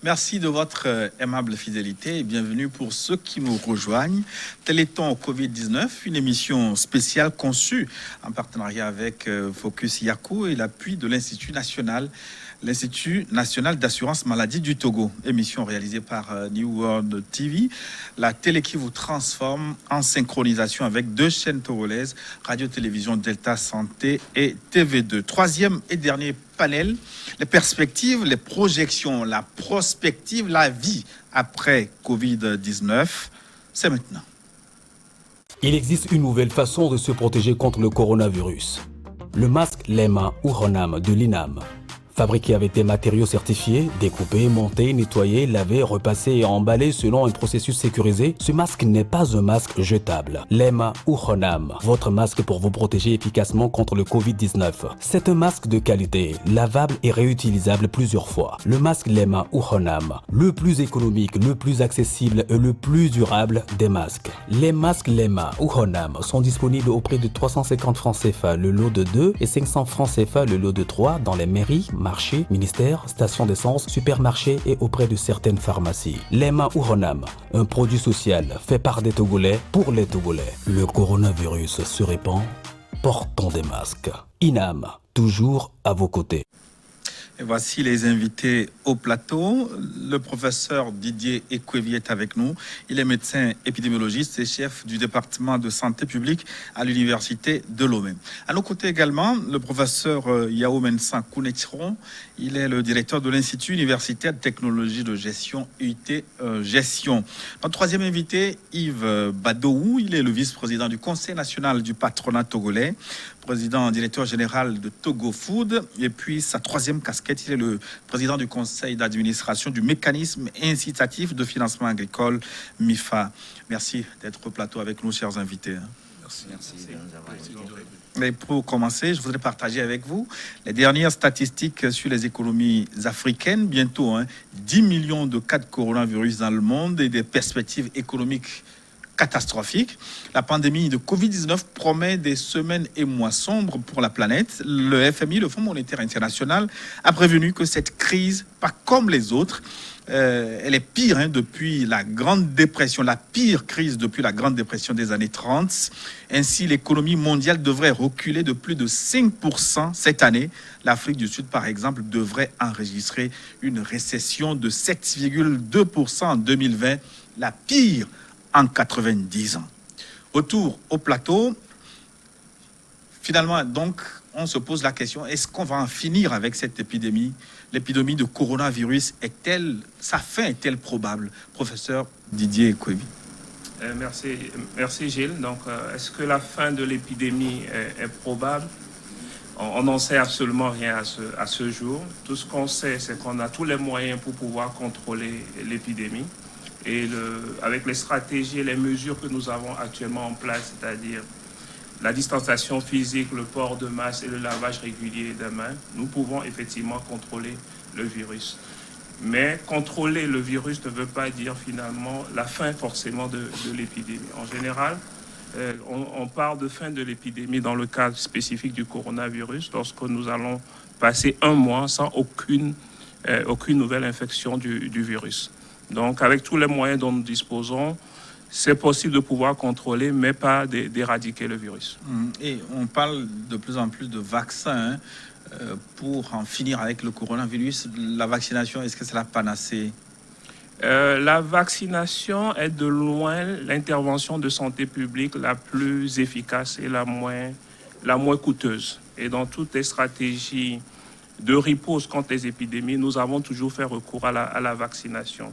Merci de votre aimable fidélité et bienvenue pour ceux qui nous rejoignent. Téléthon Covid-19, une émission spéciale conçue en partenariat avec Focus Yaku et l'appui de l'Institut national d'assurance maladie du Togo. Émission réalisée par New World TV, la télé qui vous transforme en synchronisation avec deux chaînes togolaises, Radio-Télévision Delta Santé et TV2. Troisième et dernier panel, les perspectives, les projections, la prospective, la vie après Covid-19, c'est maintenant. Il existe une nouvelle façon de se protéger contre le coronavirus. Le masque Lema ou Honam de l'INAM. Fabriqué avec des matériaux certifiés, découpés, montés, nettoyés, lavés, repassés et emballés selon un processus sécurisé, ce masque n'est pas un masque jetable. Lema ou Honam, votre masque pour vous protéger efficacement contre le Covid-19. C'est un masque de qualité, lavable et réutilisable plusieurs fois. Le masque Lema ou Honam, le plus économique, le plus accessible et le plus durable des masques. Les masques Lema ou Honam sont disponibles au prix de 350 francs CFA le lot de 2 et 500 francs CFA le lot de 3 dans les mairies, marchés, ministères, stations d'essence, supermarchés et auprès de certaines pharmacies. Lema ou Honam, un produit social fait par des Togolais pour les Togolais. Le coronavirus se répand, portons des masques. INAM, toujours à vos côtés. Et voici les invités au plateau. Le professeur Didier Ekwevi est avec nous. Il est médecin épidémiologiste et chef du département de santé publique à l'université de Lomé. À nos côtés également, le professeur Yao Mensan Kounetiron. Il est le directeur de l'Institut universitaire de technologie de gestion UT Gestion. Notre troisième invité, Yves Badoou. Il est le vice-président du Conseil national du patronat togolais, président directeur général de Togo Food. Et puis sa troisième casquette, il est le président du conseil d'administration du mécanisme incitatif de financement agricole MIFA. Merci d'être au plateau avec nous, chers invités. Merci de nous avoir invités. Mais pour commencer, je voudrais partager avec vous les dernières statistiques sur les économies africaines. Bientôt 10 millions de cas de coronavirus dans le monde et des perspectives économiques catastrophique. La pandémie de Covid-19 promet des semaines et mois sombres pour la planète. Le FMI, le Fonds monétaire international, a prévenu que cette crise, pas comme les autres, elle est pire depuis la Grande Dépression, la pire crise depuis la Grande Dépression des années 30. Ainsi, l'économie mondiale devrait reculer de plus de 5% cette année. L'Afrique du Sud, par exemple, devrait enregistrer une récession de 7,2% en 2020, la pire en 90 ans. Autour au plateau, finalement, donc, on se pose la question, est-ce qu'on va en finir avec cette épidémie? L'épidémie de coronavirus sa fin est-elle probable? Professeur Didier Ekwevi. Merci Gilles. Donc, est-ce que la fin de l'épidémie est probable? On n'en sait absolument rien à ce jour. Tout ce qu'on sait, c'est qu'on a tous les moyens pour pouvoir contrôler l'épidémie. Et avec les stratégies et les mesures que nous avons actuellement en place, c'est-à-dire la distanciation physique, le port de masque et le lavage régulier des mains, nous pouvons effectivement contrôler le virus. Mais contrôler le virus ne veut pas dire finalement la fin forcément de l'épidémie. En général, on parle de fin de l'épidémie dans le cas spécifique du coronavirus lorsque nous allons passer un mois sans aucune nouvelle infection du virus. Donc, avec tous les moyens dont nous disposons, c'est possible de pouvoir contrôler, mais pas d'éradiquer le virus. Et on parle de plus en plus de vaccins pour en finir avec le coronavirus. La vaccination, est-ce que c'est la panacée? La vaccination est de loin l'intervention de santé publique la plus efficace et la moins coûteuse. Et dans toutes les stratégies de riposte contre les épidémies, nous avons toujours fait recours à la vaccination.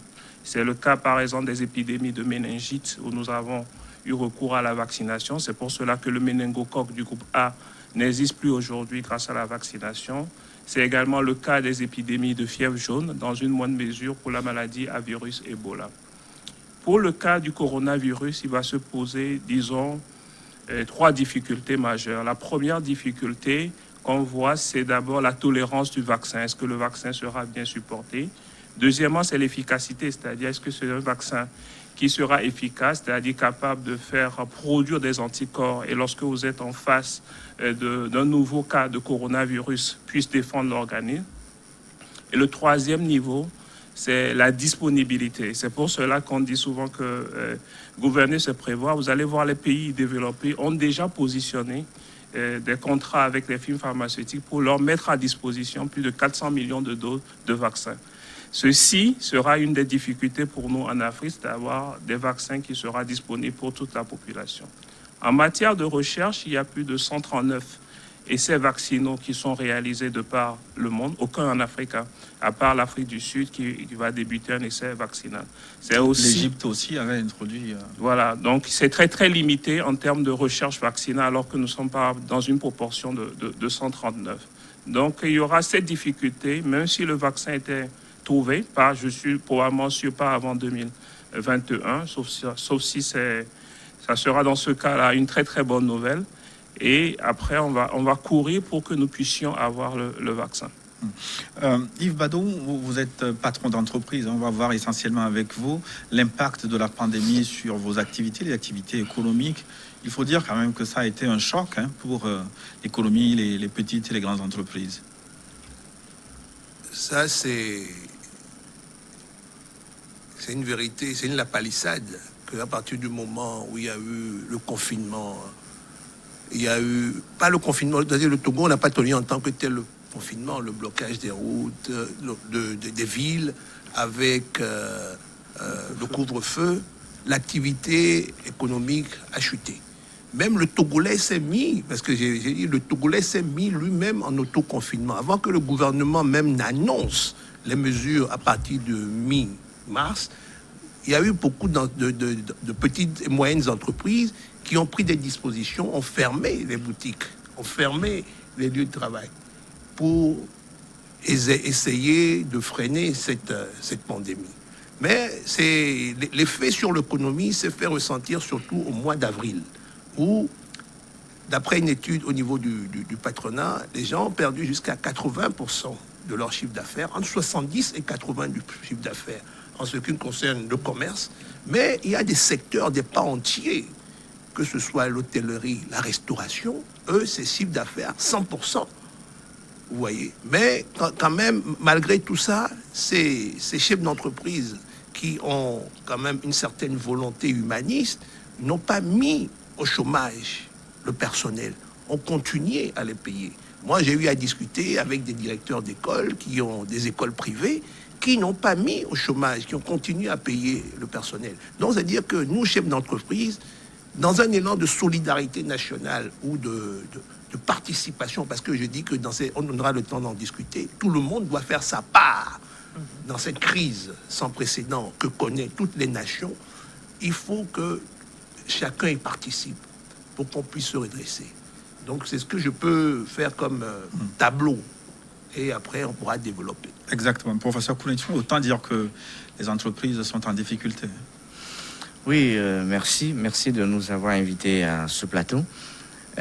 C'est le cas, par exemple, des épidémies de méningite où nous avons eu recours à la vaccination. C'est pour cela que le méningocoque du groupe A n'existe plus aujourd'hui grâce à la vaccination. C'est également le cas des épidémies de fièvre jaune, dans une moindre mesure pour la maladie à virus Ebola. Pour le cas du coronavirus, il va se poser, disons, 3 difficultés majeures. La première difficulté qu'on voit, c'est d'abord la tolérance du vaccin. Est-ce que le vaccin sera bien supporté? Deuxièmement, c'est l'efficacité, c'est-à-dire est-ce que c'est un vaccin qui sera efficace, c'est-à-dire capable de faire produire des anticorps et lorsque vous êtes en face d'un nouveau cas de coronavirus, puisse défendre l'organisme. Et le troisième niveau, c'est la disponibilité. C'est pour cela qu'on dit souvent que gouverner, c'est prévoir. Vous allez voir, les pays développés ont déjà positionné des contrats avec les firmes pharmaceutiques pour leur mettre à disposition plus de 400 millions de doses de vaccins. Ceci sera une des difficultés pour nous en Afrique, c'est d'avoir des vaccins qui seront disponibles pour toute la population. En matière de recherche, il y a plus de 139 essais vaccinaux qui sont réalisés de par le monde, aucun en Afrique, à part l'Afrique du Sud qui va débuter un essai vaccinal. L'Égypte aussi avait introduit... Voilà, donc c'est très très limité en termes de recherche vaccinale alors que nous ne sommes pas dans une proportion de 139. Donc il y aura cette difficulté, même si le vaccin était trouvé, je suis probablement sûr pas avant 2021, sauf si ça sera dans ce cas-là une très très bonne nouvelle. Et après, on va courir pour que nous puissions avoir le vaccin. Yves Badou, vous êtes patron d'entreprise. On va voir essentiellement avec vous l'impact de la pandémie sur vos activités, les activités économiques. Il faut dire quand même que ça a été un choc pour l'économie, les petites et les grandes entreprises. Ça, c'est une vérité, c'est une lapalissade qu'à partir du moment où il y a eu le confinement... Il y a eu, pas le confinement, c'est-à-dire le Togo, on n'a pas tenu en tant que tel le confinement, le blocage des routes, des villes, avec le couvre-feu, l'activité économique a chuté. Même le Togolais s'est mis, parce que j'ai dit, le Togolais s'est mis lui-même en autoconfinement, avant que le gouvernement même n'annonce les mesures à partir de mi-mars. Il y a eu beaucoup de petites et moyennes entreprises qui ont pris des dispositions, ont fermé les boutiques, ont fermé les lieux de travail pour essayer de freiner cette pandémie. Mais l'effet sur l'économie s'est fait ressentir surtout au mois d'avril, où, d'après une étude au niveau du patronat, les gens ont perdu jusqu'à 80% de leur chiffre d'affaires, entre 70 et 80 du chiffre d'affaires, en ce qui concerne le commerce. Mais il y a des secteurs, des pans entiers, que ce soit l'hôtellerie, la restauration, eux, c'est chiffre d'affaires 100%. Vous voyez. Mais quand même, malgré tout ça, ces chefs d'entreprise qui ont quand même une certaine volonté humaniste n'ont pas mis au chômage le personnel, ont continué à les payer. Moi, j'ai eu à discuter avec des directeurs d'écoles qui ont des écoles privées qui n'ont pas mis au chômage, qui ont continué à payer le personnel. Donc, c'est-à-dire que nous, chefs d'entreprise, dans un élan de solidarité nationale ou de participation, parce que je dis que on aura le temps d'en discuter, tout le monde doit faire sa part dans cette crise sans précédent que connaissent toutes les nations. Il faut que chacun y participe pour qu'on puisse se redresser. Donc c'est ce que je peux faire comme tableau. Et après, on pourra développer. Exactement. Professeur Kounetou, autant dire que les entreprises sont en difficulté. Oui, merci. Merci de nous avoir invités à ce plateau.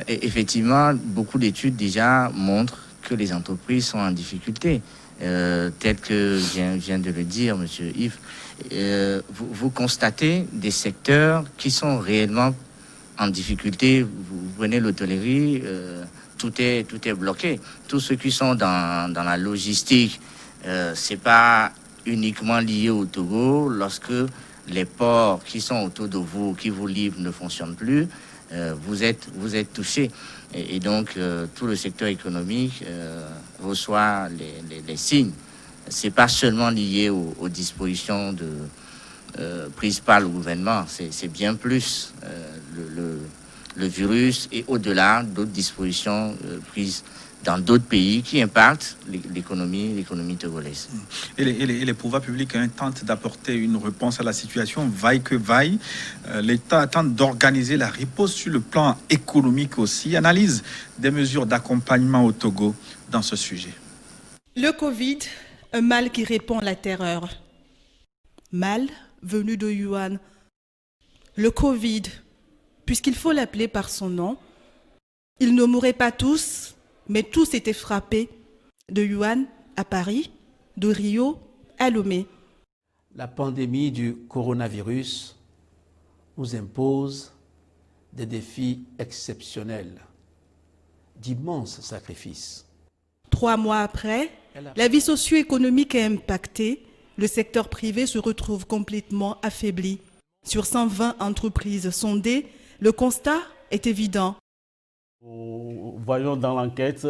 Et effectivement, beaucoup d'études déjà montrent que les entreprises sont en difficulté. Tel que vient de le dire M. Yves, vous constatez des secteurs qui sont réellement en difficulté. Vous prenez l'hôtellerie, tout est bloqué. Tous ceux qui sont dans la logistique, c'est pas uniquement lié au Togo. Lorsque les ports qui sont autour de vous, qui vous livrent, ne fonctionnent plus, vous êtes touché. Et donc, tout le secteur économique reçoit les signes. C'est pas seulement lié aux dispositions prises par le gouvernement, c'est bien plus le virus et au-delà d'autres dispositions prises dans d'autres pays qui impactent l'économie togolaise. Et les pouvoirs publics tentent d'apporter une réponse à la situation, vaille que vaille. L'État tente d'organiser la riposte sur le plan économique aussi. Analyse des mesures d'accompagnement au Togo dans ce sujet. Le Covid, un mal qui répand la terreur. Mal venu de Wuhan. Le Covid, puisqu'il faut l'appeler par son nom, ils ne mourraient pas tous, mais tous étaient frappés, de Wuhan à Paris, de Rio à Lomé. La pandémie du coronavirus nous impose des défis exceptionnels, d'immenses sacrifices. 3 mois après, la vie socio-économique est impactée Le secteur privé se retrouve complètement affaibli. Sur 120 entreprises sondées, le constat est évident. Voyons dans l'enquête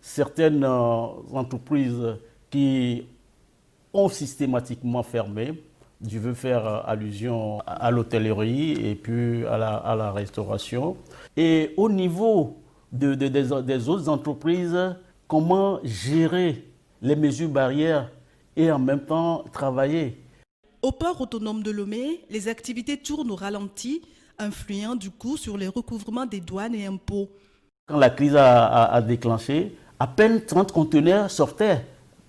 certaines entreprises qui ont systématiquement fermé. Je veux faire allusion à l'hôtellerie et puis à la restauration. Et au niveau des autres entreprises, comment gérer les mesures barrières et en même temps travailler? Au port autonome de Lomé, les activités tournent au ralenti, influant du coup sur les recouvrements des douanes et impôts. Quand la crise a déclenché, à peine 30 conteneurs sortaient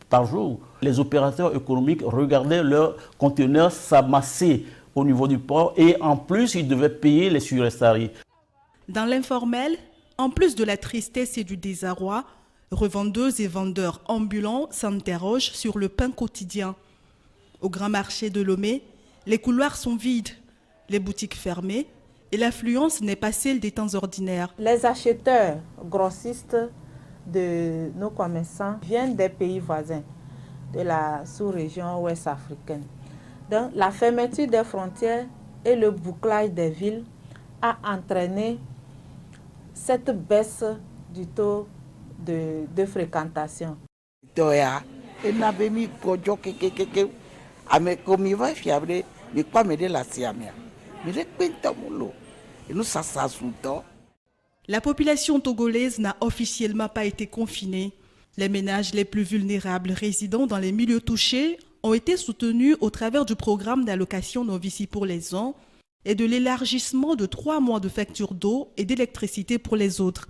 par jour. Les opérateurs économiques regardaient leurs conteneurs s'amasser au niveau du port et en plus, ils devaient payer les surestaries. Dans l'informel, en plus de la tristesse et du désarroi, revendeuses et vendeurs ambulants s'interrogent sur le pain quotidien. Au grand marché de Lomé, les couloirs sont vides, les boutiques fermées et l'affluence n'est pas celle des temps ordinaires. Les acheteurs grossistes de nos commerçants viennent des pays voisins, de la sous-région ouest africaine. Donc, la fermeture des frontières et le bouclage des villes a entraîné cette baisse du taux de fréquentation. La population togolaise n'a officiellement pas été confinée. Les ménages les plus vulnérables résidant dans les milieux touchés ont été soutenus au travers du programme d'allocation Novici pour les uns et de l'élargissement de 3 mois de facture d'eau et d'électricité pour les autres.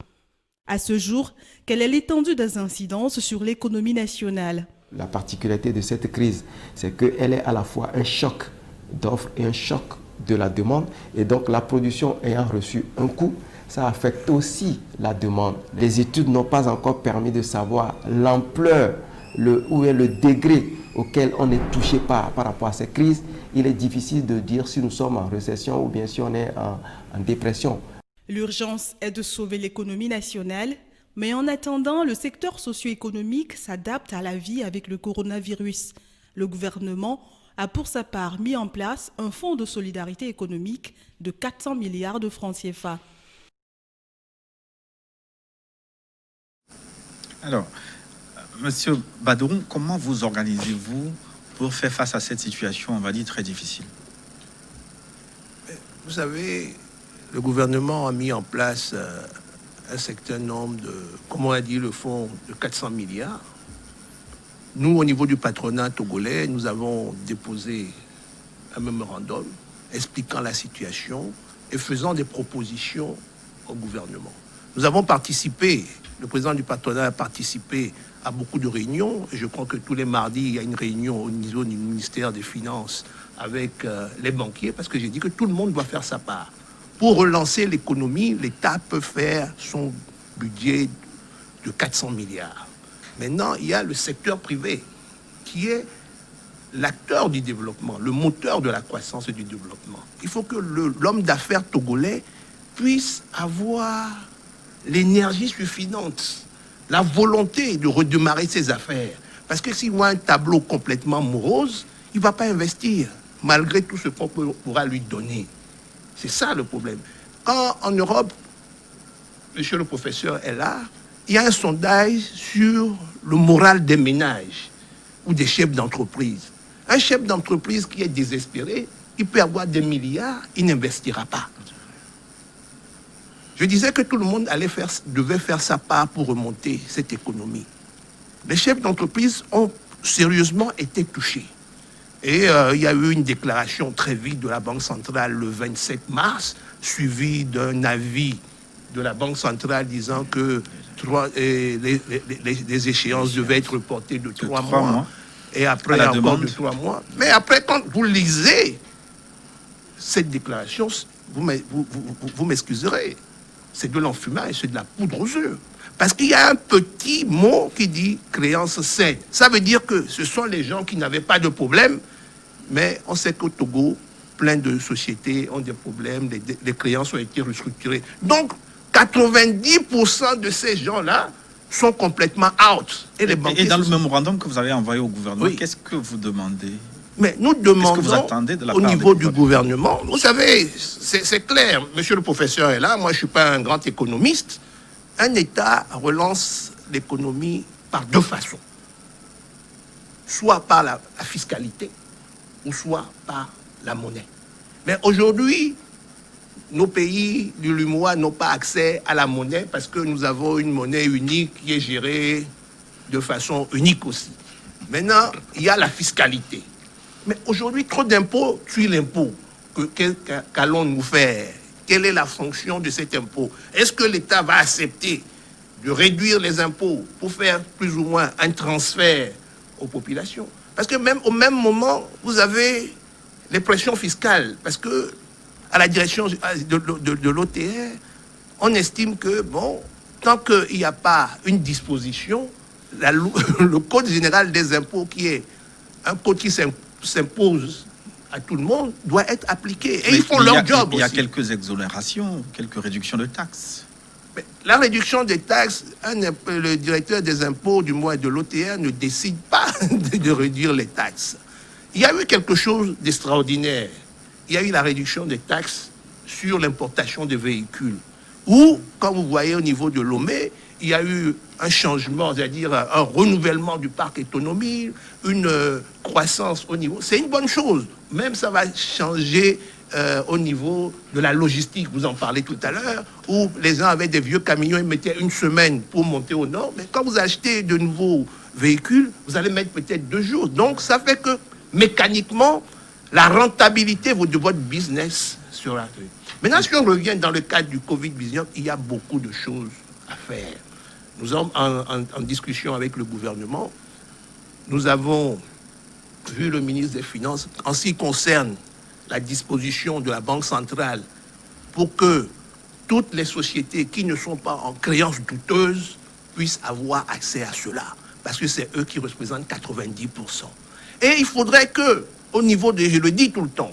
À ce jour, quelle est l'étendue des incidences sur l'économie nationale? La particularité de cette crise, c'est qu'elle est à la fois un choc d'offres et un choc de la demande. Et donc la production ayant reçu un coup, ça affecte aussi la demande. Les études n'ont pas encore permis de savoir l'ampleur, où est le degré auquel on est touché par rapport à cette crise. Il est difficile de dire si nous sommes en récession ou bien si on est en dépression. L'urgence est de sauver l'économie nationale, mais en attendant, le secteur socio-économique s'adapte à la vie avec le coronavirus. Le gouvernement a pour sa part mis en place un fonds de solidarité économique de 400 milliards de francs CFA. Alors, Monsieur Badoun, comment vous organisez-vous pour faire face à cette situation, on va dire, très difficile? Vous savez, le gouvernement a mis en place un certain nombre de, comme on a dit, le fonds de 400 milliards. Nous, au niveau du patronat togolais, nous avons déposé un mémorandum expliquant la situation et faisant des propositions au gouvernement. Nous avons participé, le président du patronat a participé à beaucoup de réunions. Et je crois que tous les mardis, il y a une réunion au niveau du ministère des Finances avec les banquiers, parce que j'ai dit que tout le monde doit faire sa part. Pour relancer l'économie, l'État peut faire son budget de 400 milliards. Maintenant, il y a le secteur privé qui est l'acteur du développement, le moteur de la croissance et du développement. Il faut que l'homme d'affaires togolais puisse avoir l'énergie suffisante, la volonté de redémarrer ses affaires. Parce que s'il voit un tableau complètement morose, il ne va pas investir, malgré tout ce qu'on pourra lui donner. C'est ça le problème. Quand en Europe, monsieur le professeur est là, il y a un sondage sur le moral des ménages ou des chefs d'entreprise. Un chef d'entreprise qui est désespéré, il peut avoir des milliards, il n'investira pas. Je disais que tout le monde devait faire sa part pour remonter cette économie. Les chefs d'entreprise ont sérieusement été touchés. Et il y a eu une déclaration très vite de la Banque centrale le 27 mars, suivie d'un avis de la Banque centrale disant que les échéances devaient être reportées de 3 mois. Et après encore de 3 mois. Mais après, quand vous lisez cette déclaration, vous m'excuserez. C'est de l'enfumage, c'est de la poudre aux yeux. Parce qu'il y a un petit mot qui dit créance saine. Ça veut dire que ce sont les gens qui n'avaient pas de problème, mais on sait qu'au Togo, plein de sociétés ont des problèmes, les créances ont été restructurées. Donc, 90% de ces gens-là sont complètement out. Et les banquiers... Et dans le mémorandum que vous avez envoyé au gouvernement, Oui. qu'est-ce que vous demandez? Mais nous Qu'est-ce que vous demandons attendez de la au part niveau des du gouvernement, vous savez, c'est clair, monsieur le professeur est là, moi je ne suis pas un grand économiste, un État relance l'économie par deux façons. Soit par la fiscalité, ou soit par la monnaie. Mais aujourd'hui, nos pays du LUMOA n'ont pas accès à la monnaie parce que nous avons une monnaie unique qui est gérée de façon unique aussi. Maintenant, il y a la fiscalité. Mais aujourd'hui, trop d'impôts tuent l'impôt. Qu'allons-nous faire? Quelle est la fonction de cet impôt? Est-ce que l'État va accepter de réduire les impôts pour faire plus ou moins un transfert aux populations? Parce que même au même moment, vous avez les pressions fiscales. Parce que à la direction de l'OTR, on estime que, bon, tant qu'il n'y a pas une disposition, le Code général des impôts, qui est un code qui s'impose à tout le monde, doit être appliqué. Et ils font leur job aussi. Il y a quelques exonérations, quelques réductions de taxes. Mais la réduction des taxes, le directeur des impôts du mois de l'OTR ne décide pas de réduire les taxes. Il y a eu quelque chose d'extraordinaire. Il y a eu la réduction des taxes sur l'importation de véhicules. Ou, comme vous voyez au niveau de Lomé, il y a eu un changement, c'est-à-dire un renouvellement du parc automobile, une croissance au niveau... C'est une bonne chose. Même ça va changer au niveau de la logistique. Vous en parlez tout à l'heure, où les gens avaient des vieux camions, ils mettaient une semaine pour monter au nord. Mais quand vous achetez de nouveaux véhicules, vous allez mettre peut-être 2 jours. Donc, ça fait que, mécaniquement, la rentabilité de votre business sur la rue. Maintenant, si on revient dans le cadre du Covid-19, il y a beaucoup de choses à faire. Nous sommes en discussion avec le gouvernement. Nous avons vu le ministre des Finances en ce qui concerne la disposition de la Banque centrale pour que toutes les sociétés qui ne sont pas en créances douteuses puissent avoir accès à cela. Parce que c'est eux qui représentent 90%. Et il faudrait que, au niveau de, je le dis tout le temps,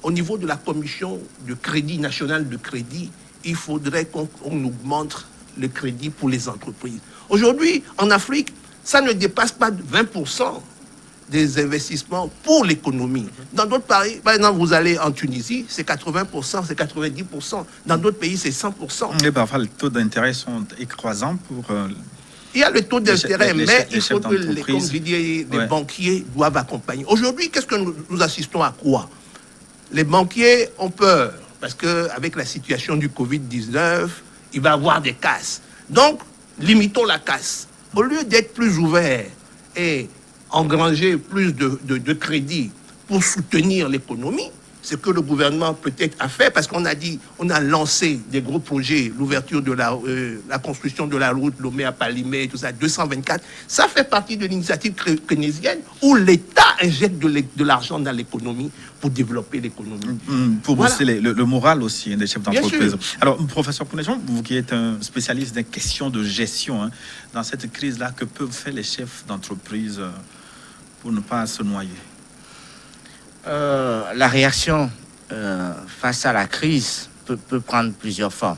au niveau de la commission de crédit national de crédit, il faudrait qu'on augmente le crédit pour les entreprises. Aujourd'hui, en Afrique, ça ne dépasse pas 20% des investissements pour l'économie. Dans d'autres pays, par exemple, vous allez en Tunisie, c'est 80%, c'est 90%. Dans d'autres pays, c'est 100%. Mais parfois, les taux d'intérêt sont écrasants pour... Il y a le taux d'intérêt, mais il faut que, comme je dis, les Ouais. banquiers doivent accompagner. Aujourd'hui, qu'est-ce que nous assistons à quoi? Les banquiers ont peur, parce qu'avec la situation du Covid-19, il va y avoir des casses. Donc, limitons la casse. Au lieu d'être plus ouverts et engranger plus de crédits pour soutenir l'économie, ce que le gouvernement peut-être a fait, parce qu'on a dit, on a lancé des gros projets, l'ouverture de la construction de la route Lomé à Palimé, tout ça, 224, ça fait partie de l'initiative keynésienne où l'État injecte de l'argent dans l'économie pour développer l'économie. Pour Voilà. booster le moral aussi des chefs Bien d'entreprise. sûr. Alors, professeur Pounejon, vous qui êtes un spécialiste des questions de gestion, hein, dans cette crise-là, que peuvent faire les chefs d'entreprise pour ne pas se noyer? La réaction face à la crise peut prendre plusieurs formes.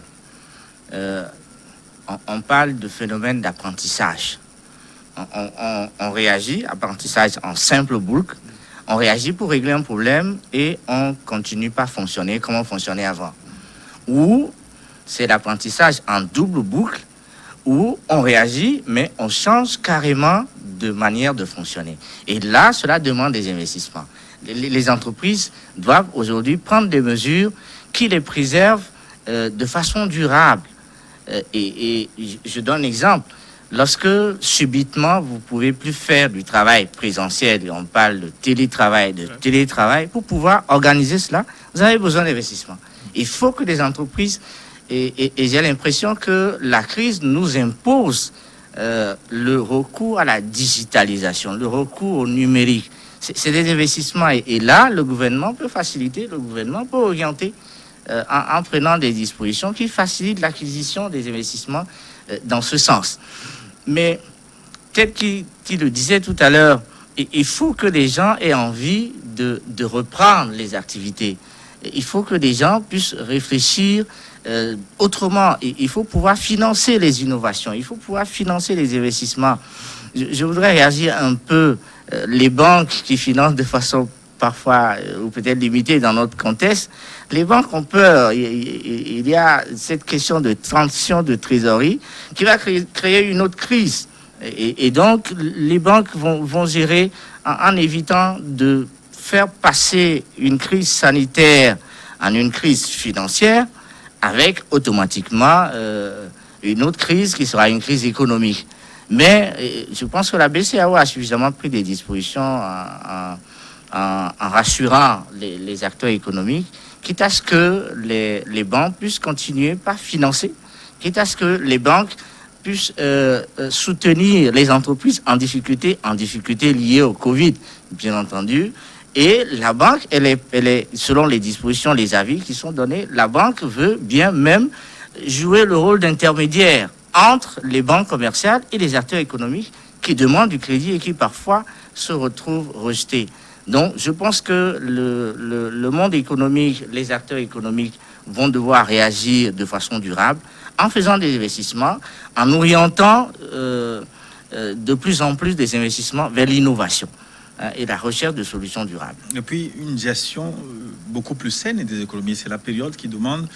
On parle de phénomène d'apprentissage. On réagit, apprentissage en simple boucle, on réagit pour régler un problème et on continue pas à fonctionner comme on fonctionnait avant. Ou c'est l'apprentissage en double boucle, où on réagit, mais on change carrément de manière de fonctionner. Et là, cela demande des investissements. Les entreprises doivent aujourd'hui prendre des mesures qui les préservent de façon durable. Et je donne un exemple. Lorsque subitement vous pouvez plus faire du travail présentiel, et on parle de télétravail, pour pouvoir organiser cela, vous avez besoin d'investissement. Il faut que les entreprises, et j'ai l'impression que la crise nous impose le recours à la digitalisation, le recours au numérique. C'est des investissements. Et là, le gouvernement peut faciliter, le gouvernement peut orienter en prenant des dispositions qui facilitent l'acquisition des investissements dans ce sens. Mais, tel qu'il le disait tout à l'heure, il faut que les gens aient envie de reprendre les activités. il faut que les gens puissent réfléchir autrement. Il faut pouvoir financer les innovations, il faut pouvoir financer les investissements. Je voudrais réagir un peu. Les banques qui financent de façon parfois ou peut-être limitée dans notre contexte, les banques ont peur. Il y a cette question de tension de trésorerie qui va créer une autre crise. Et donc, les banques vont gérer en évitant de faire passer une crise sanitaire en une crise financière avec automatiquement une autre crise qui sera une crise économique. Mais je pense que la BCEAO a suffisamment pris des dispositions en rassurant les acteurs économiques, quitte à ce que les banques puissent continuer par financer, quitte à ce que les banques puissent soutenir les entreprises en difficulté liées au Covid, bien entendu. Et la banque, elle est, selon les dispositions, les avis qui sont donnés, la banque veut bien même jouer le rôle d'intermédiaire entre les banques commerciales et les acteurs économiques qui demandent du crédit et qui parfois se retrouvent rejetés. Donc, je pense que le monde économique, les acteurs économiques vont devoir réagir de façon durable en faisant des investissements, en orientant de plus en plus des investissements vers l'innovation et la recherche de solutions durables. Et puis, une gestion beaucoup plus saine des économies, c'est la période qui demande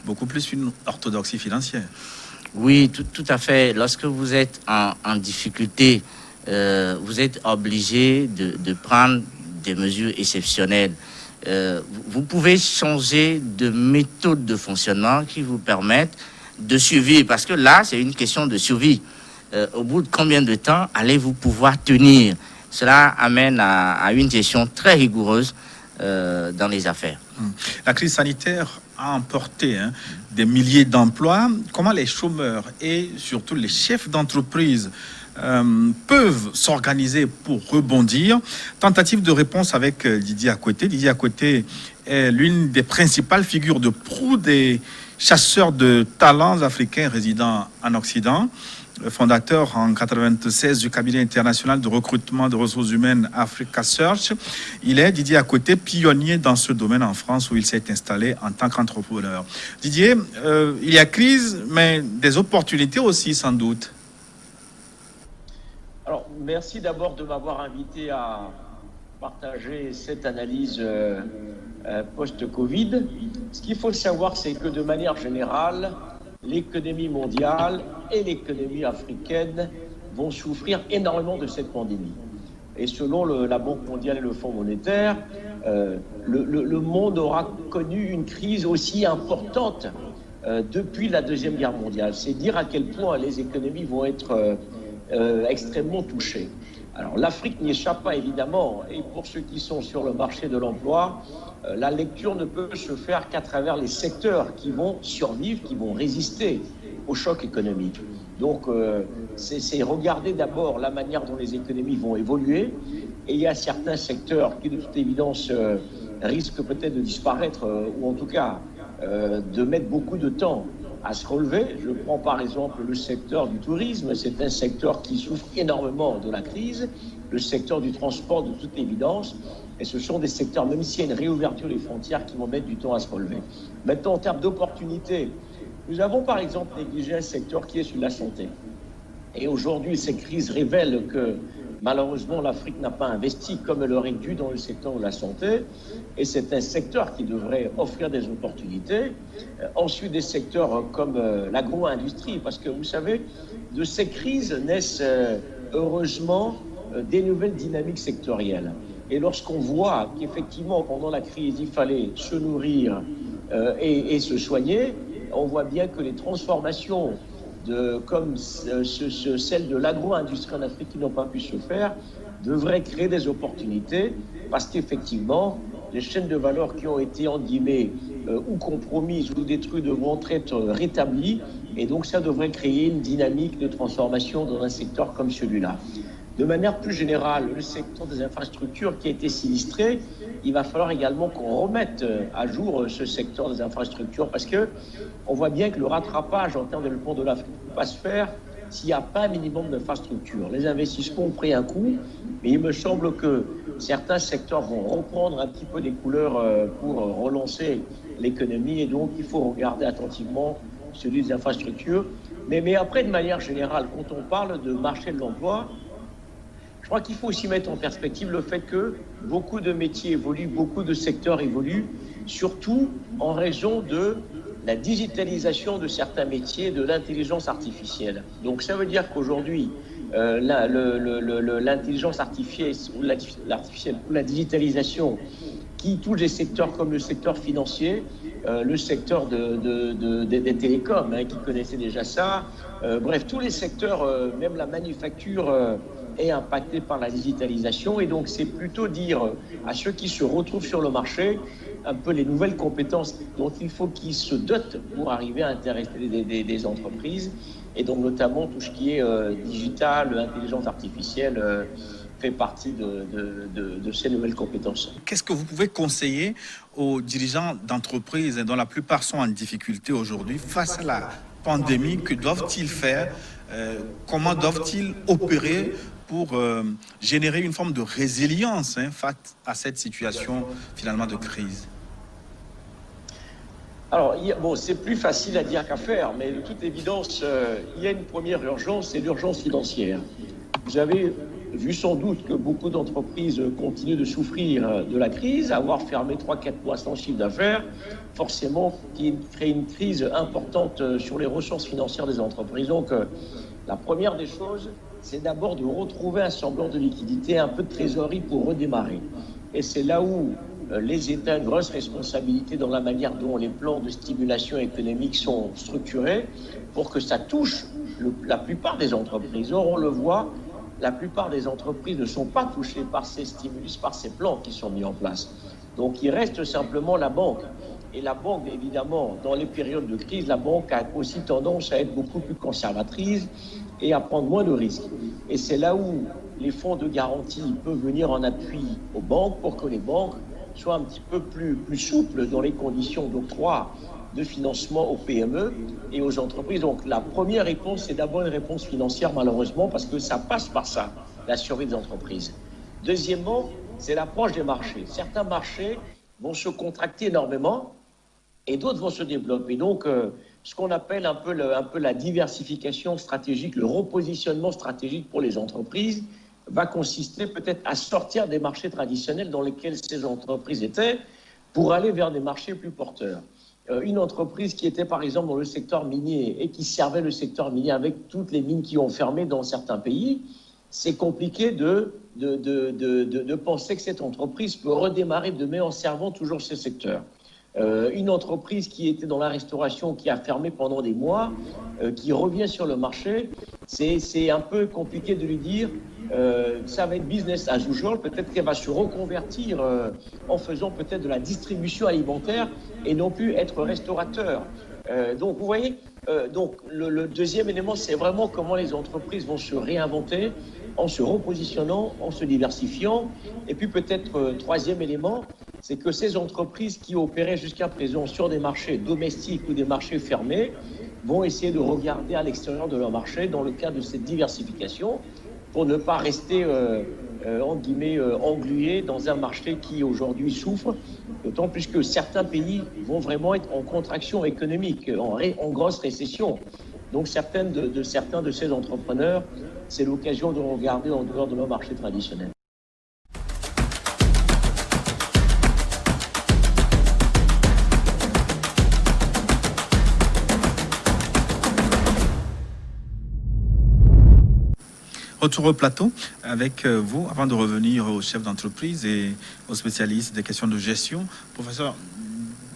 beaucoup plus une orthodoxie financière. Oui, tout à fait. Lorsque vous êtes en difficulté, vous êtes obligé de prendre des mesures exceptionnelles. Vous pouvez changer de méthode de fonctionnement qui vous permettent de survivre, parce que là, c'est une question de survie. Au bout de combien de temps allez-vous pouvoir tenir? Cela amène à une gestion très rigoureuse dans les affaires. La crise sanitaire a emporté des milliers d'emplois. Comment les chômeurs et surtout les chefs d'entreprise peuvent s'organiser pour rebondir? Tentative de réponse avec Didier Akwete. Didier Akwete est l'une des principales figures de proue des chasseurs de talents africains résidant en Occident. Fondateur en 1996 du cabinet international de recrutement de ressources humaines Africa Search. Il est, Didier Akwete, pionnier dans ce domaine en France où il s'est installé en tant qu'entrepreneur. Didier, il y a crise, mais des opportunités aussi sans doute. Alors, merci d'abord de m'avoir invité à partager cette analyse post-Covid. Ce qu'il faut savoir, c'est que de manière générale, l'économie mondiale et l'économie africaine vont souffrir énormément de cette pandémie. Et selon la Banque mondiale et le Fonds monétaire, le monde aura connu une crise aussi importante depuis la Deuxième Guerre mondiale. C'est dire à quel point les économies vont être extrêmement touchées. Alors l'Afrique n'y échappe pas évidemment, et pour ceux qui sont sur le marché de l'emploi, la lecture ne peut se faire qu'à travers les secteurs qui vont survivre, qui vont résister au choc économique. Donc c'est regarder d'abord la manière dont les économies vont évoluer, et il y a certains secteurs qui de toute évidence risquent peut-être de disparaître, ou en tout cas de mettre beaucoup de temps à se relever. Je prends par exemple le secteur du tourisme, c'est un secteur qui souffre énormément de la crise, le secteur du transport de toute évidence, et ce sont des secteurs, même s'il y a une réouverture des frontières, qui vont mettre du temps à se relever. Maintenant, en termes d'opportunités, nous avons par exemple négligé un secteur qui est celui de la santé. Et aujourd'hui, ces crises révèlent que malheureusement, l'Afrique n'a pas investi comme elle aurait dû dans le secteur de la santé. Et c'est un secteur qui devrait offrir des opportunités. Ensuite, des secteurs comme l'agro-industrie, parce que vous savez, de ces crises naissent heureusement des nouvelles dynamiques sectorielles. Et lorsqu'on voit qu'effectivement, pendant la crise, il fallait se nourrir et se soigner, on voit bien que les transformations comme celle de l'agro-industrie en Afrique qui n'ont pas pu se faire, devraient créer des opportunités, parce qu'effectivement, les chaînes de valeur qui ont été, en guillemets, ou compromises ou détruites devront être rétablies, et donc ça devrait créer une dynamique de transformation dans un secteur comme celui-là. De manière plus générale, le secteur des infrastructures qui a été sinistré, il va falloir également qu'on remette à jour ce secteur des infrastructures, parce que on voit bien que le rattrapage en termes de développement de l'Afrique ne peut pas se faire s'il n'y a pas un minimum d'infrastructures. Les investissements ont pris un coup, mais il me semble que certains secteurs vont reprendre un petit peu des couleurs pour relancer l'économie, et donc il faut regarder attentivement celui des infrastructures. Mais après, de manière générale, quand on parle de marché de l'emploi, je crois qu'il faut aussi mettre en perspective le fait que beaucoup de métiers évoluent, beaucoup de secteurs évoluent, surtout en raison de la digitalisation de certains métiers, de l'intelligence artificielle. Donc ça veut dire qu'aujourd'hui, l'intelligence artificielle ou la digitalisation qui touche les secteurs comme le secteur financier, le secteur des télécoms, qui connaissaient déjà ça, bref, tous les secteurs, même la manufacture est impactée par la digitalisation. Et donc c'est plutôt dire à ceux qui se retrouvent sur le marché un peu les nouvelles compétences dont il faut qu'ils se dotent pour arriver à intéresser des entreprises, et donc notamment tout ce qui est digital, intelligence artificielle, fait partie de ces nouvelles compétences. Qu'est-ce que vous pouvez conseiller aux dirigeants d'entreprises dont la plupart sont en difficulté aujourd'hui face à la pandémie? Que doivent-ils faire? Comment doivent-ils opérer pour générer une forme de résilience face à cette situation finalement de crise? Alors, c'est plus facile à dire qu'à faire, mais de toute évidence, il y a une première urgence, c'est l'urgence financière. Vous avez vu sans doute que beaucoup d'entreprises continuent de souffrir de la crise, avoir fermé 3-4 mois sans chiffre d'affaires, forcément qui crée une crise importante sur les ressources financières des entreprises. Donc, la première des choses, c'est d'abord de retrouver un semblant de liquidité, un peu de trésorerie pour redémarrer. Et c'est là où les États ont une grosse responsabilité dans la manière dont les plans de stimulation économique sont structurés pour que ça touche la plupart des entreprises. Or, on le voit, la plupart des entreprises ne sont pas touchées par ces stimulus, par ces plans qui sont mis en place. Donc, il reste simplement la banque. Et la banque, évidemment, dans les périodes de crise, la banque a aussi tendance à être beaucoup plus conservatrice et à prendre moins de risques. Et c'est là où les fonds de garantie peuvent venir en appui aux banques pour que les banques soient un petit peu plus souples dans les conditions d'octroi de financement aux PME et aux entreprises. Donc la première réponse, c'est d'abord une réponse financière, malheureusement, parce que ça passe par ça, la survie des entreprises. Deuxièmement, c'est l'approche des marchés. Certains marchés vont se contracter énormément et d'autres vont se développer. Donc, ce qu'on appelle un peu la diversification stratégique, le repositionnement stratégique pour les entreprises, va consister peut-être à sortir des marchés traditionnels dans lesquels ces entreprises étaient pour aller vers des marchés plus porteurs. Une entreprise qui était par exemple dans le secteur minier et qui servait le secteur minier avec toutes les mines qui ont fermé dans certains pays, c'est compliqué de penser que cette entreprise peut redémarrer demain en servant toujours ces secteurs. Une entreprise qui était dans la restauration, qui a fermé pendant des mois, qui revient sur le marché, c'est un peu compliqué de lui dire ça va être business as usual, peut-être qu'elle va se reconvertir en faisant peut-être de la distribution alimentaire et non plus être restaurateur. Donc vous voyez, donc le deuxième élément, c'est vraiment comment les entreprises vont se réinventer en se repositionnant, en se diversifiant. Et puis peut-être troisième élément, c'est que ces entreprises qui opéraient jusqu'à présent sur des marchés domestiques ou des marchés fermés vont essayer de regarder à l'extérieur de leur marché dans le cadre de cette diversification pour ne pas rester, en guillemets, englués dans un marché qui aujourd'hui souffre, d'autant plus que certains pays vont vraiment être en contraction économique, en grosse récession. Donc certains de ces entrepreneurs, c'est l'occasion de regarder en dehors de leur marché traditionnel. Retour au plateau avec vous, avant de revenir aux chefs d'entreprise et aux spécialistes des questions de gestion. Professeur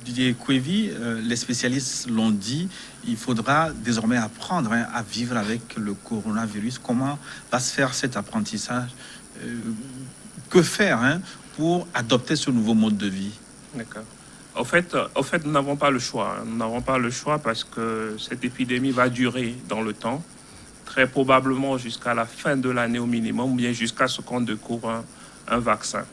Didier Kouévi, les spécialistes l'ont dit, il faudra désormais apprendre à vivre avec le coronavirus. Comment va se faire cet apprentissage? Que faire pour adopter ce nouveau mode de vie? D'accord. Au fait, nous n'avons pas le choix. Nous n'avons pas le choix parce que cette épidémie va durer dans le temps, très probablement jusqu'à la fin de l'année au minimum, ou bien jusqu'à ce qu'on découvre un vaccin.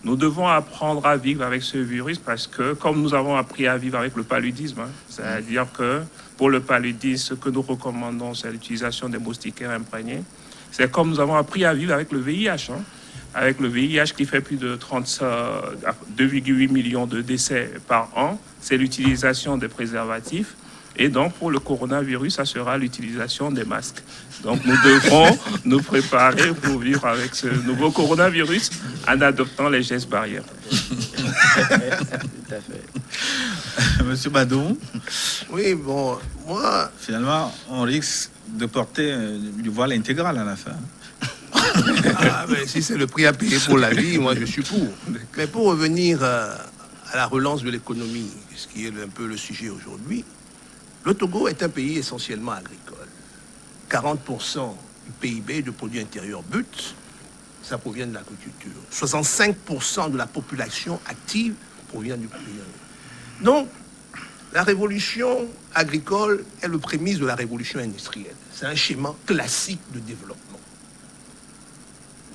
Nous devons apprendre à vivre avec ce virus parce que, comme nous avons appris à vivre avec le paludisme, c'est-à-dire que pour le paludisme, ce que nous recommandons, c'est l'utilisation des moustiquaires imprégnés. C'est comme nous avons appris à vivre avec le VIH, avec le VIH qui fait plus de 2,8 millions de décès par an. C'est l'utilisation des préservatifs. Et donc, pour le coronavirus, ça sera l'utilisation des masques. Donc, nous devrons nous préparer pour vivre avec ce nouveau coronavirus en adoptant les gestes barrières. Tout à fait. Monsieur Badou. Oui, bon, moi... Finalement, on risque de porter du voile intégral à la fin. Mais si c'est le prix à payer pour la vie, moi je suis pour. Mais pour revenir à la relance de l'économie, ce qui est un peu le sujet aujourd'hui, le Togo est un pays essentiellement agricole. 40% du PIB, du produit intérieur brut, ça provient de l'agriculture. 65% de la population active provient du privé. Donc, la révolution agricole est le prémisse de la révolution industrielle. C'est un schéma classique de développement.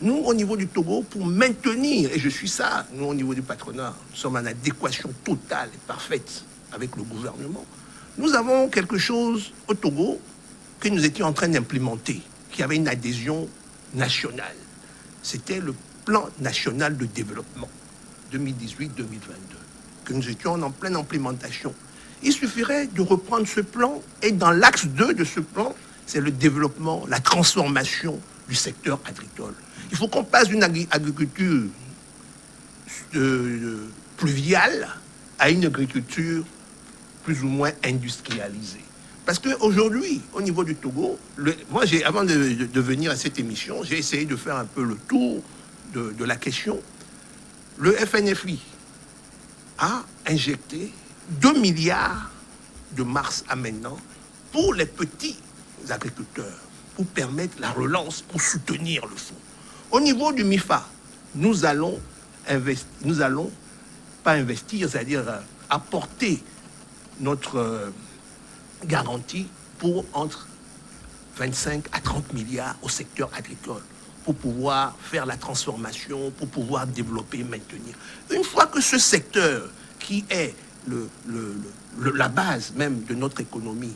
Nous, au niveau du Togo, pour maintenir, et je suis ça, nous, au niveau du patronat, nous sommes en adéquation totale et parfaite avec le gouvernement. Nous avons quelque chose au Togo que nous étions en train d'implémenter, qui avait une adhésion nationale. C'était le plan national de développement 2018-2022, que nous étions en pleine implémentation. Il suffirait de reprendre ce plan, et dans l'axe 2 de ce plan, c'est le développement, la transformation du secteur agricole. Il faut qu'on passe d'une agriculture pluviale à une agriculture plus ou moins industrialisée. Parce qu'aujourd'hui, au niveau du Togo, moi, avant de venir à cette émission, j'ai essayé de faire un peu le tour de la question. Le FNFI a injecté 2 milliards de mars à maintenant pour les petits agriculteurs, pour permettre la relance, pour soutenir le fonds. Au niveau du MIFA, nous allons pas investir, c'est-à-dire apporter notre garantie pour entre 25 à 30 milliards au secteur agricole, pour pouvoir faire la transformation, pour pouvoir développer et maintenir. Une fois que ce secteur, qui est la base même de notre économie,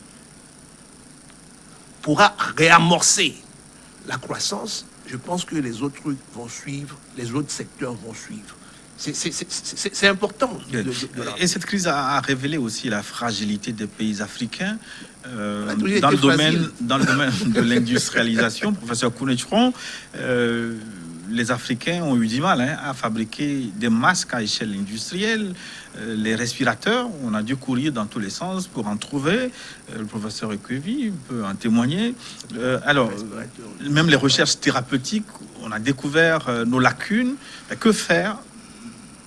pourra réamorcer la croissance, je pense que les autres trucs vont suivre, les autres secteurs vont suivre. C'est important. Et cette crise a révélé aussi la fragilité des pays africains dans le domaine de l'industrialisation. Professeur Kounetchron, les Africains ont eu du mal à fabriquer des masques à échelle industrielle. Les respirateurs, on a dû courir dans tous les sens pour en trouver. Le professeur Ekevi peut en témoigner. Même les recherches thérapeutiques, on a découvert nos lacunes. Que faire?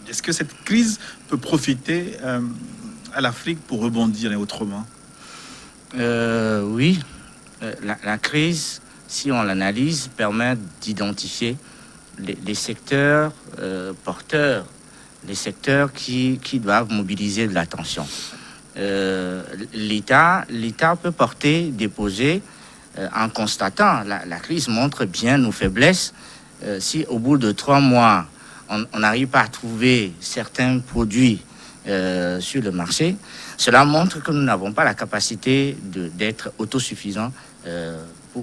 Est-ce que cette crise peut profiter à l'Afrique pour rebondir et autrement? Oui. La crise, si on l'analyse, permet d'identifier les secteurs porteurs, les secteurs qui doivent mobiliser de l'attention. L'État peut porter des projets en constatant. La crise montre bien nos faiblesses. Si au bout de 3 mois, on n'arrive pas à trouver certains produits sur le marché, cela montre que nous n'avons pas la capacité d'être autosuffisants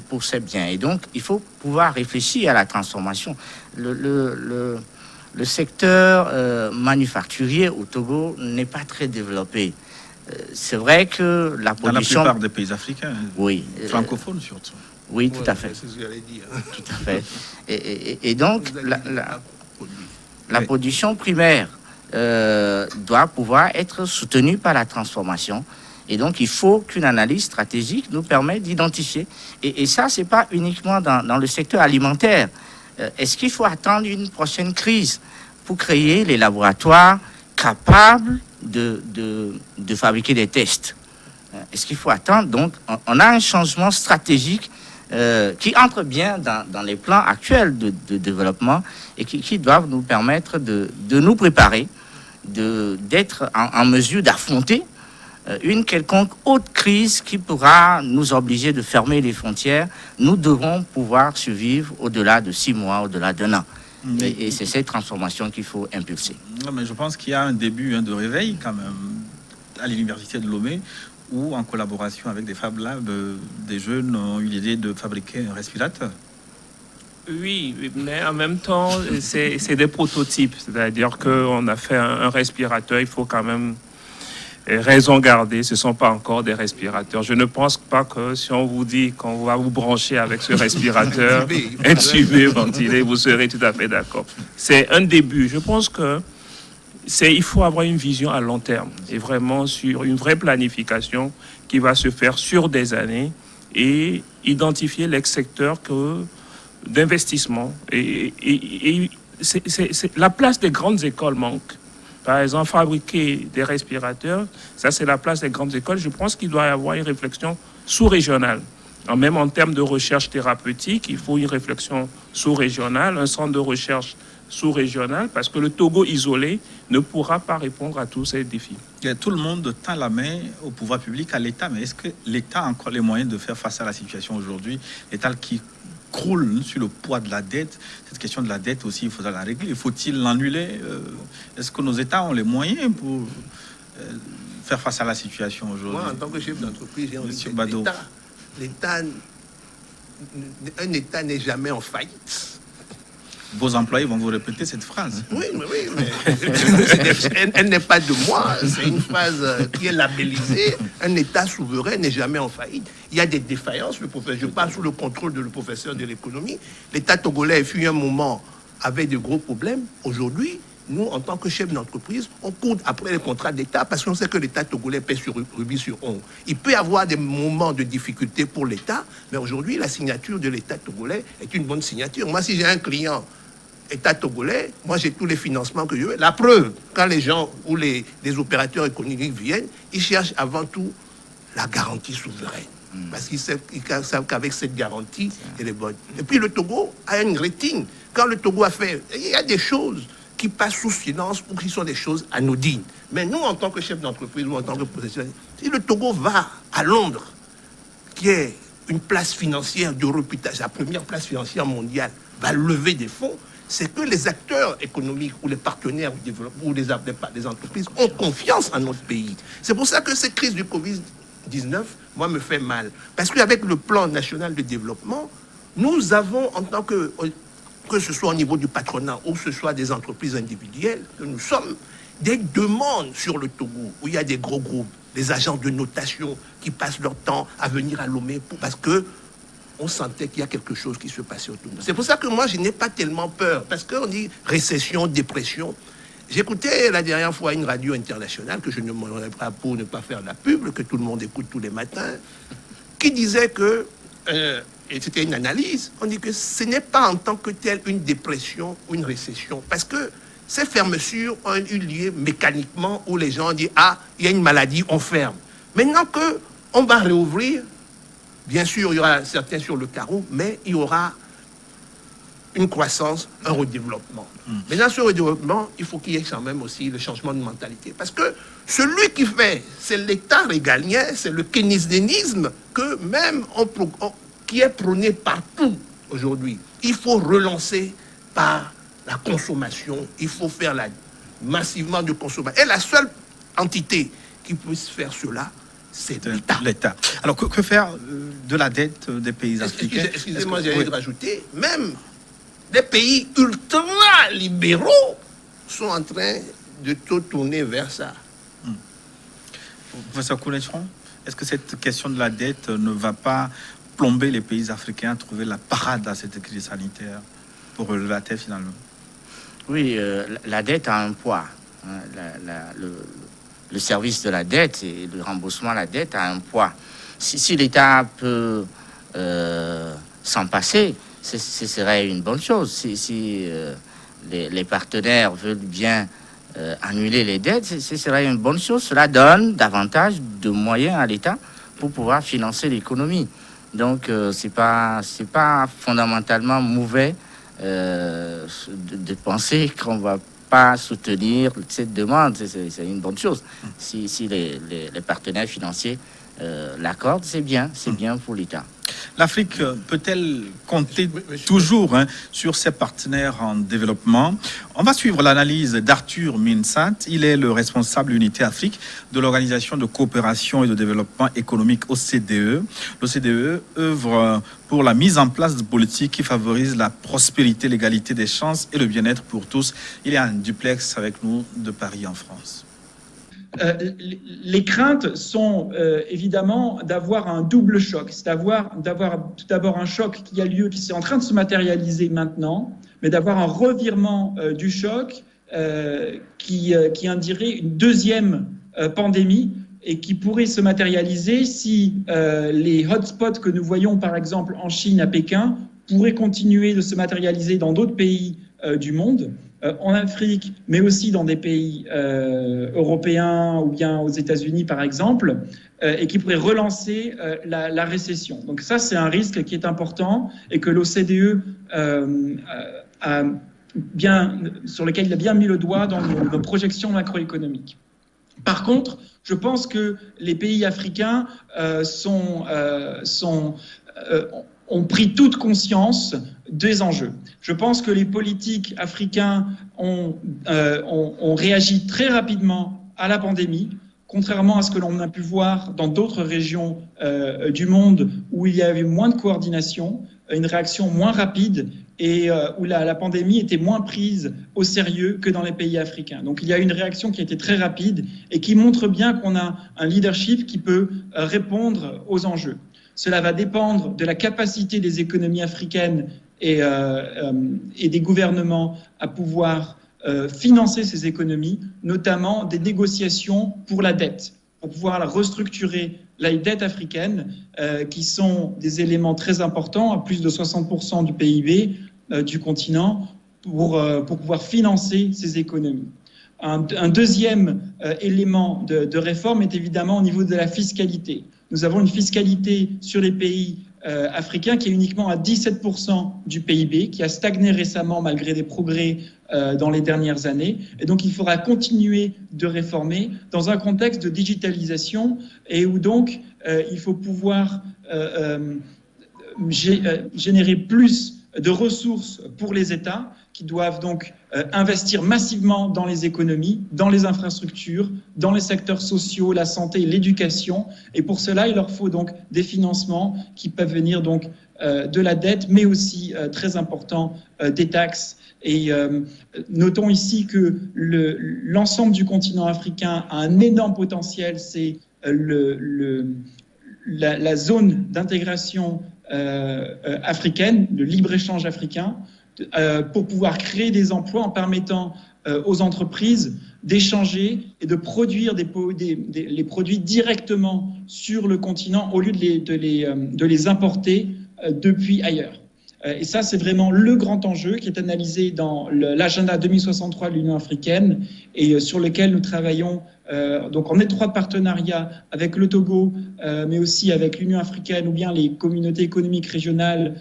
pour ces biens. Et donc, il faut pouvoir réfléchir à la transformation. Le secteur manufacturier au Togo n'est pas très développé. C'est vrai que la production... Dans la plupart des pays africains, oui, francophones surtout. Oui, tout à fait. C'est ce que j'allais dire. Tout à fait. Et donc, la production primaire doit pouvoir être soutenue par la transformation. Et donc, il faut qu'une analyse stratégique nous permette d'identifier. Et ça, ce n'est pas uniquement dans le secteur alimentaire. Est-ce qu'il faut attendre une prochaine crise pour créer les laboratoires capables de fabriquer des tests? Est-ce qu'il faut attendre? Donc, on a un changement stratégique qui entre bien dans les plans actuels de développement et qui doivent nous permettre de nous préparer, d'être en mesure d'affronter une quelconque autre crise qui pourra nous obliger de fermer les frontières. Nous devrons pouvoir survivre au-delà de 6 mois, au-delà d'1 an. Et c'est cette transformation qu'il faut impulser. Non, mais je pense qu'il y a un début de réveil quand même à l'université de Lomé, où en collaboration avec des Fab Labs, des jeunes ont eu l'idée de fabriquer un respirateur. Oui, mais en même temps, c'est des prototypes. C'est-à-dire qu'on a fait un respirateur, il faut quand même raison garder, ce ne sont pas encore des respirateurs. Je ne pense pas que si on vous dit qu'on va vous brancher avec ce respirateur, intubé, ventilé, vous serez tout à fait d'accord. C'est un début. Je pense que il faut avoir une vision à long terme et vraiment sur une vraie planification qui va se faire sur des années et identifier les secteurs d'investissement. Et la place des grandes écoles manque. Par exemple, fabriquer des respirateurs, ça c'est la place des grandes écoles. Je pense qu'il doit y avoir une réflexion sous-régionale. Même en termes de recherche thérapeutique, il faut une réflexion sous-régionale, un centre de recherche sous-régional, parce que le Togo isolé ne pourra pas répondre à tous ces défis. Et tout le monde tend la main au pouvoir public, à l'État, mais est-ce que l'État a encore les moyens de faire face à la situation aujourd'hui? L'État qui croule sur le poids de la dette, cette question de la dette aussi, il faudra la régler. Faut-il l'annuler? Est-ce que nos États ont les moyens pour faire face à la situation aujourd'hui? Moi, en tant que chef d'entreprise, j'ai envie de dire un État n'est jamais en faillite. Vos employés vont vous répéter cette phrase. Oui, mais elle n'est pas de moi. C'est une phrase qui est labellisée. Un État souverain n'est jamais en faillite. Il y a des défaillances. Je parle sous le contrôle de le professeur de l'économie. L'État togolais fut un moment avec de gros problèmes. Aujourd'hui, nous, en tant que chef d'entreprise, on court après les contrats d'État parce qu'on sait que l'État togolais pèse sur rubis sur ongle. Il peut y avoir des moments de difficulté pour l'État, mais aujourd'hui, la signature de l'État togolais est une bonne signature. Moi, si j'ai un client État togolais, moi j'ai tous les financements que je veux. La preuve, quand les gens ou les opérateurs économiques viennent, ils cherchent avant tout la garantie souveraine. Parce qu'ils savent qu'avec cette garantie, elle est bonne. Et puis le Togo a une rétine. Quand le Togo a fait, il y a des choses qui passent sous silence ou qui sont des choses anodines. Mais nous, en tant que chef d'entreprise ou en tant que professionnel, si le Togo va à Londres, qui est une place financière de réputation, la première place financière mondiale, va lever des fonds, c'est que les acteurs économiques ou les partenaires ou les entreprises ont confiance en notre pays. C'est pour ça que cette crise du Covid-19, moi, me fait mal. Parce qu'avec le plan national de développement, nous avons, en tant que ce soit au niveau du patronat ou que ce soit des entreprises individuelles, que nous sommes des demandes sur le Togo, où il y a des gros groupes, des agents de notation qui passent leur temps à venir à Lomé parce que on sentait qu'il y a quelque chose qui se passait autour de nous. C'est pour ça que moi, je n'ai pas tellement peur. Parce qu'on dit récession, dépression. J'écoutais la dernière fois une radio internationale, que je ne m'en ai pas pour ne pas faire de la pub, que tout le monde écoute tous les matins, qui disait que, et c'était une analyse, on dit que ce n'est pas en tant que tel une dépression ou une récession. Parce que ces fermetures ont eu lieu mécaniquement où les gens disent « Ah, il y a une maladie, on ferme ». Maintenant qu'on va réouvrir, bien sûr, il y aura certains sur le carreau, mais il y aura une croissance, un redéveloppement. Mais dans ce redéveloppement, il faut qu'il y ait quand même aussi le changement de mentalité. Parce que celui qui fait, c'est l'État régalien, c'est le keynesianisme que même qui est prôné partout aujourd'hui. Il faut relancer par la consommation, il faut faire massivement de consommation. Et la seule entité qui puisse faire cela, c'est l'État. Alors, que faire de la dette des pays africains? Excusez-moi, j'allais rajouter, même des pays ultra-libéraux sont en train de tout tourner vers ça. Professeur Kouletron, est-ce que cette question de la dette ne va pas plomber les pays africains à trouver la parade à cette crise sanitaire pour relever la tête finalement? Oui, la dette a un poids. Le service de la dette et le remboursement de la dette a un poids. Si l'État peut s'en passer, ce serait une bonne chose. Si les partenaires veulent bien annuler les dettes, ce serait une bonne chose. Cela donne davantage de moyens à l'État pour pouvoir financer l'économie. Donc, c'est pas fondamentalement mauvais de penser qu'on va pas soutenir cette demande. C'est une bonne chose. Si les partenaires financiers l'accordent, c'est bien pour l'État. L'Afrique peut-elle compter toujours sur ses partenaires en développement? On va suivre l'analyse d'Arthur Minsat. Il est le responsable unité Afrique de l'Organisation de coopération et de développement économique OCDE. L'OCDE œuvre pour la mise en place de politiques qui favorisent la prospérité, l'égalité des chances et le bien-être pour tous. Il est en duplex avec nous de Paris en France. Les craintes sont évidemment d'avoir un double choc, c'est d'avoir tout d'abord un choc qui a lieu, qui est en train de se matérialiser maintenant, mais d'avoir un revirement du choc qui indiquerait une deuxième pandémie et qui pourrait se matérialiser si les hotspots que nous voyons par exemple en Chine, à Pékin, pourraient continuer de se matérialiser dans d'autres pays du monde, en Afrique, mais aussi dans des pays européens ou bien aux États-Unis par exemple, et qui pourraient relancer la récession. Donc ça, c'est un risque qui est important et que l'OCDE sur lequel il a bien mis le doigt dans nos projections macroéconomiques. Par contre, je pense que les pays africains ont pris toute conscience des enjeux. Je pense que les politiques africains ont réagi très rapidement à la pandémie, contrairement à ce que l'on a pu voir dans d'autres régions du monde où il y avait moins de coordination, une réaction moins rapide et où la pandémie était moins prise au sérieux que dans les pays africains. Donc il y a une réaction qui a été très rapide et qui montre bien qu'on a un leadership qui peut répondre aux enjeux. Cela va dépendre de la capacité des économies africaines et des gouvernements à pouvoir financer ces économies, notamment des négociations pour la dette, pour pouvoir la restructurer, la dette africaine, qui sont des éléments très importants, à plus de 60% du PIB du continent, pour pouvoir financer ces économies. Un deuxième élément de réforme est évidemment au niveau de la fiscalité. Nous avons une fiscalité sur les pays africains qui est uniquement à 17% du PIB, qui a stagné récemment malgré des progrès dans les dernières années. Et donc, il faudra continuer de réformer dans un contexte de digitalisation et où donc il faut pouvoir générer plus de ressources pour les États qui doivent donc investir massivement dans les économies, dans les infrastructures, dans les secteurs sociaux, la santé et l'éducation. Et pour cela, il leur faut donc des financements qui peuvent venir donc de la dette, mais aussi, très important, des taxes. Et notons ici que l'ensemble du continent africain a un énorme potentiel. C'est la zone d'intégration africaine, de libre-échange africain, pour pouvoir créer des emplois en permettant aux entreprises d'échanger et de produire les produits directement sur le continent au lieu de les importer depuis ailleurs. Et ça, c'est vraiment le grand enjeu qui est analysé dans l'agenda 2063 de l'Union africaine et sur lequel nous travaillons donc en étroit partenariat avec le Togo, mais aussi avec l'Union africaine ou bien les communautés économiques régionales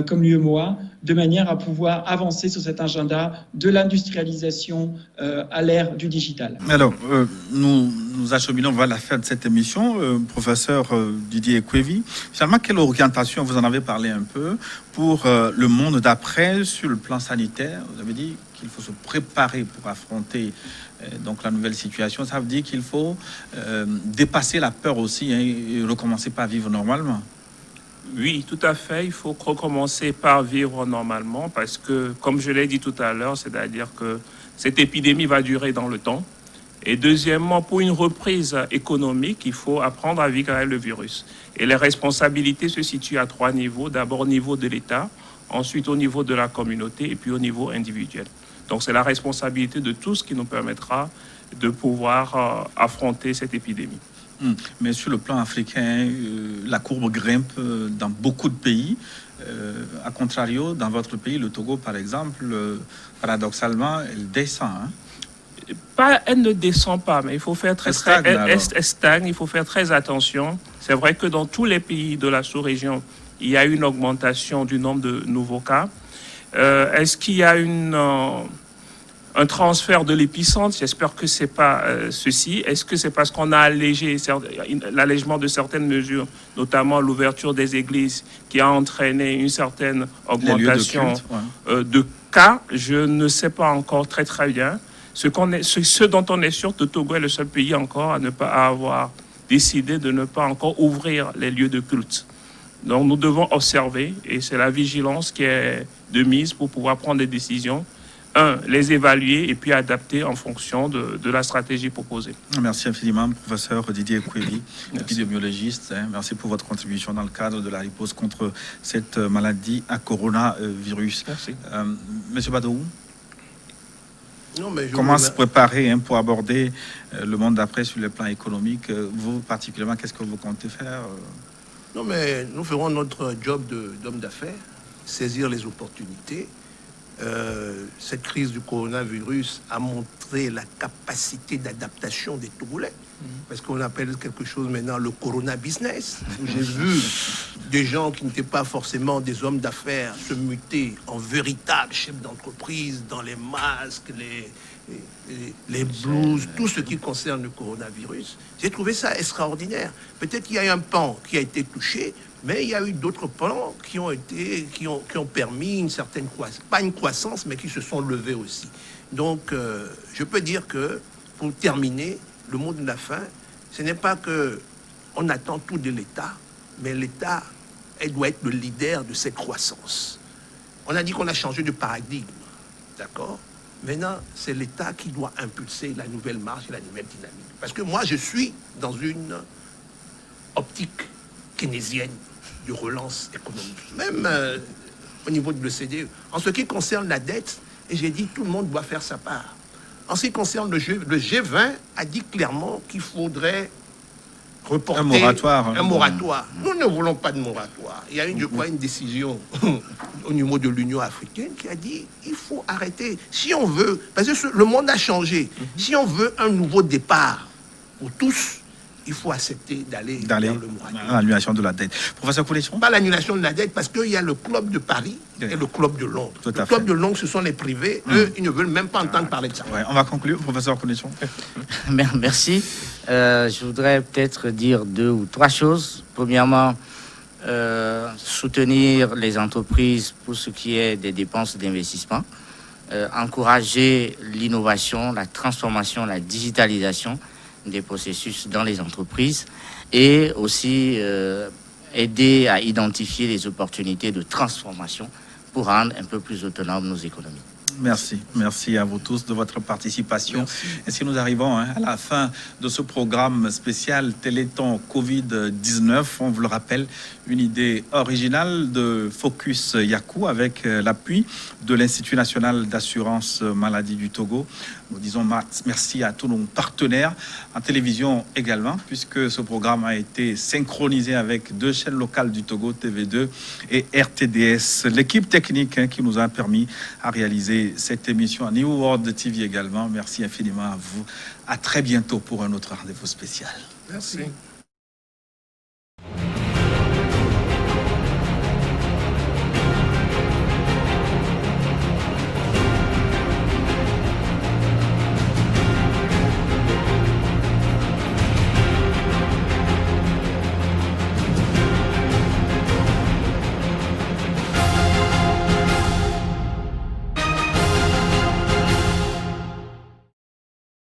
comme l'UEMOA, de manière à pouvoir avancer sur cet agenda de l'industrialisation à l'ère du digital. Alors, nous acheminons vers la fin de cette émission. Professeur Didier Ekwevi, finalement, quelle orientation, vous en avez parlé un peu, pour le monde d'après sur le plan sanitaire? Vous avez dit qu'il faut se préparer pour affronter donc la nouvelle situation. Ça veut dire qu'il faut dépasser la peur aussi et recommencer par vivre normalement. Oui, tout à fait. Il faut recommencer par vivre normalement parce que, comme je l'ai dit tout à l'heure, c'est-à-dire que cette épidémie va durer dans le temps. Et deuxièmement, pour une reprise économique, il faut apprendre à vivre avec le virus. Et les responsabilités se situent à 3 niveaux. D'abord au niveau de l'État, ensuite au niveau de la communauté et puis au niveau individuel. Donc c'est la responsabilité de tous qui nous permettra de pouvoir affronter cette épidémie. Mais sur le plan africain, la courbe grimpe dans beaucoup de pays. A contrario, dans votre pays, le Togo par exemple, paradoxalement, elle descend. Elle ne descend pas, mais il faut faire elle stagne, il faut faire très attention. C'est vrai que dans tous les pays de la sous-région, il y a une augmentation du nombre de nouveaux cas. Est-ce qu'il y a un transfert de l'épicentre. J'espère que ce n'est pas ceci. Est-ce que c'est parce qu'on a allégé l'allègement de certaines mesures, notamment l'ouverture des églises, qui a entraîné une certaine augmentation de cas? Je ne sais pas encore très bien. Ce dont on est sûr, le Togo est le seul pays encore à ne pas avoir décidé de ne pas encore ouvrir les lieux de culte. Donc nous devons observer, et c'est la vigilance qui est de mise pour pouvoir prendre des décisions. Les évaluer et puis adapter en fonction de la stratégie proposée. Merci infiniment, professeur Didier Kouéli, épidémiologiste. Merci pour votre contribution dans le cadre de la riposte contre cette maladie à coronavirus. Merci. Monsieur Badou, non, mais comment se préparer pour aborder le monde d'après sur le plan économique? Vous, particulièrement, qu'est-ce que vous comptez faire? Non, mais nous ferons notre job d'homme d'affaires, saisir les opportunités. Cette crise du coronavirus a montré la capacité d'adaptation des Togolais. Parce qu'on appelle quelque chose maintenant le corona business. J'ai vu des gens qui n'étaient pas forcément des hommes d'affaires se muter en véritables chefs d'entreprise dans les masques, les blouses, tout ce qui concerne le coronavirus. J'ai trouvé ça extraordinaire. Peut-être qu'il y a un pan qui a été touché, mais il y a eu d'autres plans qui ont permis une certaine croissance, pas une croissance, mais qui se sont levés aussi. Donc, je peux dire que, pour terminer, le mot de la fin, ce n'est pas qu'on attend tout de l'État, mais l'État, elle doit être le leader de cette croissance. On a dit qu'on a changé de paradigme, d'accord? Maintenant, c'est l'État qui doit impulser la nouvelle marche et la nouvelle dynamique. Parce que moi, je suis dans une optique keynésienne de relance économique, même au niveau de l'OCDE. En ce qui concerne la dette, et j'ai dit tout le monde doit faire sa part. En ce qui concerne le G20 a dit clairement qu'il faudrait reporter un moratoire. Nous ne voulons pas de moratoire. Il y a eu, je crois, une décision au niveau de l'Union africaine qui a dit il faut arrêter. Si on veut, parce que le monde a changé, si on veut un nouveau départ pour tous, il faut accepter d'aller vers le moratoire. L'annulation de la dette. Professeur Kouléchon? Pas l'annulation de la dette, parce qu'il y a le club de Paris et le club de Londres. Le club de Londres, ce sont les privés. Eux, ils ne veulent même pas entendre parler de ça. Ouais, on va conclure, professeur Kouléchon. Merci. Je voudrais peut-être dire 2 ou 3 choses. Premièrement, soutenir les entreprises pour ce qui est des dépenses d'investissement. Encourager l'innovation, la transformation, la digitalisation des processus dans les entreprises et aussi aider à identifier les opportunités de transformation pour rendre un peu plus autonomes nos économies. Merci. Merci à vous tous de votre participation. Ainsi, nous arrivons à la fin de ce programme spécial Téléthon Covid-19. On vous le rappelle, une idée originale de Focus Yakou avec l'appui de l'Institut national d'assurance maladie du Togo. Nous disons merci à tous nos partenaires en télévision également, puisque ce programme a été synchronisé avec 2 chaînes locales du Togo, TV2 et RTDS. L'équipe technique qui nous a permis à réaliser cette émission à New World TV également. Merci infiniment à vous. À très bientôt pour un autre rendez-vous spécial. Merci.